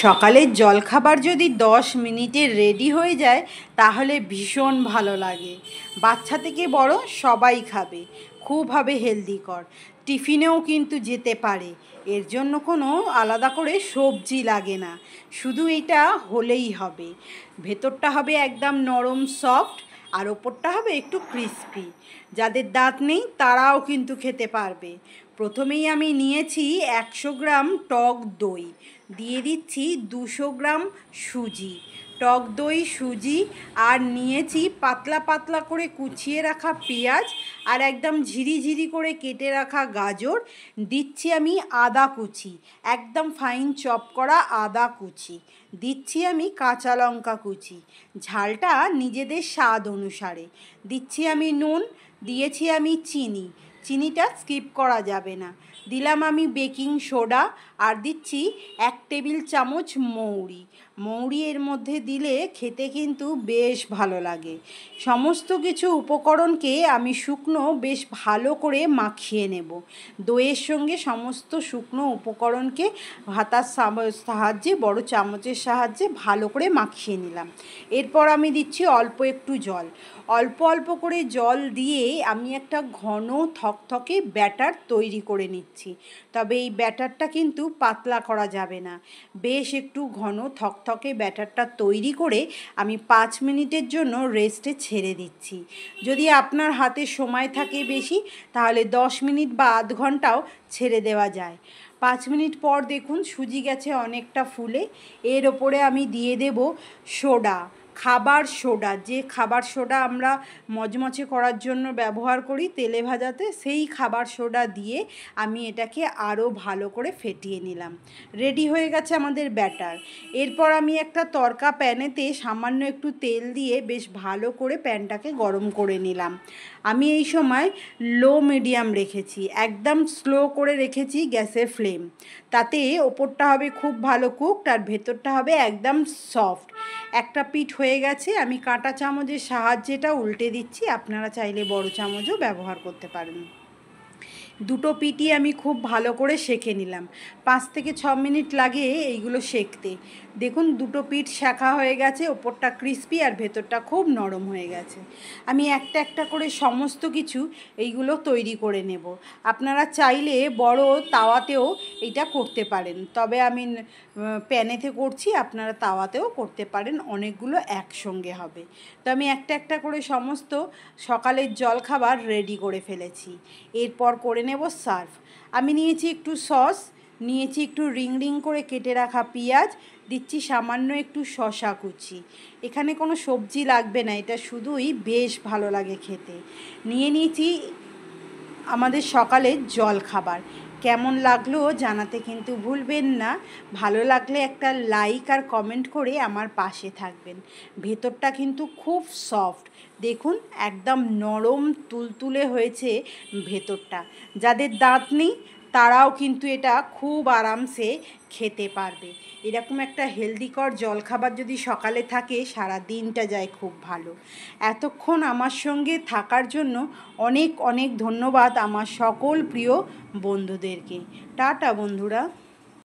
সকালের জলখাবার যদি 10 মিনিটে রেডি হয়ে যায় তাহলে ভীষণ ভালো লাগে। বাচ্চা থেকে বড় সবাই খাবে, খুব হবে হেলদিকর। টিফিনেও কিন্তু যেতে পারে, এর জন্য কোনো আলাদা করে সবজি লাগে না, শুধু এটা হলেই হবে। ভেতরটা হবে একদম নরম সফট, আর ওপরটা হবে একটু ক্রিস্পি। যাদের দাঁত নেই তারাও কিন্তু খেতে পারবে। প্রথমেই আমি নিয়েছি 100 গ্রাম টক দই, দিয়ে দিচ্ছি 200 গ্রাম সুজি। টক দই, সুজি, আর নিয়েছি পাতলা পাতলা করে কুচিয়ে রাখা পেঁয়াজ, আর একদম ঝিরিঝিরি করে কেটে রাখা গাজর। দিচ্ছি আমি আদা কুচি, একদম ফাইন চপ করা আদা কুচি। দিচ্ছি আমি কাঁচা লঙ্কা কুচি, ঝালটা নিজেদের স্বাদ অনুসারে। দিচ্ছি আমি নুন, দিয়েছি আমি চিনি, চিনিটা স্কিপ করা যাবে না। দিলাম আমি বেকিং সোডা, আর দিচ্ছি 1 টেবিল চামচ মৌরি। মৌরি এর মধ্যে দিলে খেতে কিন্তু বেশ ভালো লাগে। সমস্ত কিছু উপকরণকে আমি শুকনো বেশ ভালো করে মাখিয়ে নেব। দইয়ের সঙ্গে সমস্ত শুকনো উপকরণকে হাতার সাহায্যে, বড় চামচের সাহায্যে ভালো করে মাখিয়ে নিলাম। এরপর আমি দিচ্ছি অল্প একটু জল। অল্প অল্প করে জল দিয়ে আমি একটা ঘন থকথকে ব্যাটার তৈরি করে নিচ্ছি। তবে এই ব্যাটারটা কিন্তু পাতলা করা যাবে না, বেশ একটু ঘন থকথকে ব্যাটারটা তৈরি করে আমি 5 মিনিটের জন্য রেস্টে ছেড়ে দিচ্ছি। যদি আপনার হাতে সময় থাকে বেশি, তাহলে 10 মিনিট বা আধ ঘন্টাও ছেড়ে দেওয়া যায়। 5 মিনিট পর দেখুন সুজি গেছে অনেকটা ফুলে। এর ওপরে আমি দিয়ে দেব সোডা, খাবার সোডা, যে খাবার সোডা আমরা মচমচে করার জন্য ব্যবহার করি তেলে ভাজাতে, সেই খাবার সোডা দিয়ে আমি এটাকে আরও ভালো করে ফেটিয়ে নিলাম। রেডি হয়ে গেছে আমাদের ব্যাটার। এরপর আমি একটা তড়কা প্যানেতে সামান্য একটু তেল দিয়ে বেশ ভালো করে প্যানটাকে গরম করে নিলাম। আমি এই সময় লো মিডিয়াম রেখেছি, একদম স্লো করে রেখেছি গ্যাসের ফ্লেম। তাতে ওপরটা হবে খুব ভালো কুকড, আর ভেতরটা হবে একদম সফট। একটা পিঠ হয়ে গেছে, আমি কাঁটা চামচের সাহায্যে এটা উল্টে দিচ্ছি। আপনারা চাইলে বড় চামচও ব্যবহার করতে পারেন। দুটো পিঠই আমি খুব ভালো করে সেঁকে নিলাম। 5 থেকে 6 মিনিট লাগে এইগুলো সেঁকতে। দেখুন দুটো পিঠ সেঁকা হয়ে গেছে, ওপরটা ক্রিস্পি আর ভেতরটা খুব নরম হয়ে গেছে। আমি একটা একটা করে সমস্ত কিছু এইগুলো তৈরি করে নেব। আপনারা চাইলে বড় তাওয়াতেও এটা করতে পারেন, তবে আমি প্যানেতে করছি, আপনারা তাওয়াতেও করতে পারেন, অনেকগুলো একসঙ্গে হবে। তো আমি একটা একটা করে সমস্ত সকালের জলখাবার রেডি করে ফেলেছি। এরপর করে নেব সার্ভ। আমি নিয়েছি একটু সস, নিয়েছি একটু রিং রিং করে কেটে রাখা পেঁয়াজ, দিচ্ছি সামান্য একটু শসা কুচি। এখানে কোনো সবজি লাগবে না, এটা শুধুই বেশ ভালো লাগে খেতে। নিয়ে নিয়েছি আমাদের সকালের জলখাবার। কেমন লাগলো জানাতে কিন্তু ভুলবেন না। ভালো লাগলে একটা লাইক আর কমেন্ট করে আমার পাশে থাকবেন। ভেতরটা কিন্তু খুব সফট, দেখুন একদম নরম তুলতুলে হয়েছে ভেতরটা। যাদের দাঁত নেই তারাও কিন্তু এটা খুব আরামসে খেতে পারবে। এরকম একটা হেলদিকর জলখাবার যদি সকালে থাকে, সারা দিনটা যায় খুব ভালো। এতক্ষণ আমার সঙ্গে থাকার জন্য অনেক অনেক ধন্যবাদ আমার সকল প্রিয় বন্ধুদেরকে। টাটা বন্ধুরা।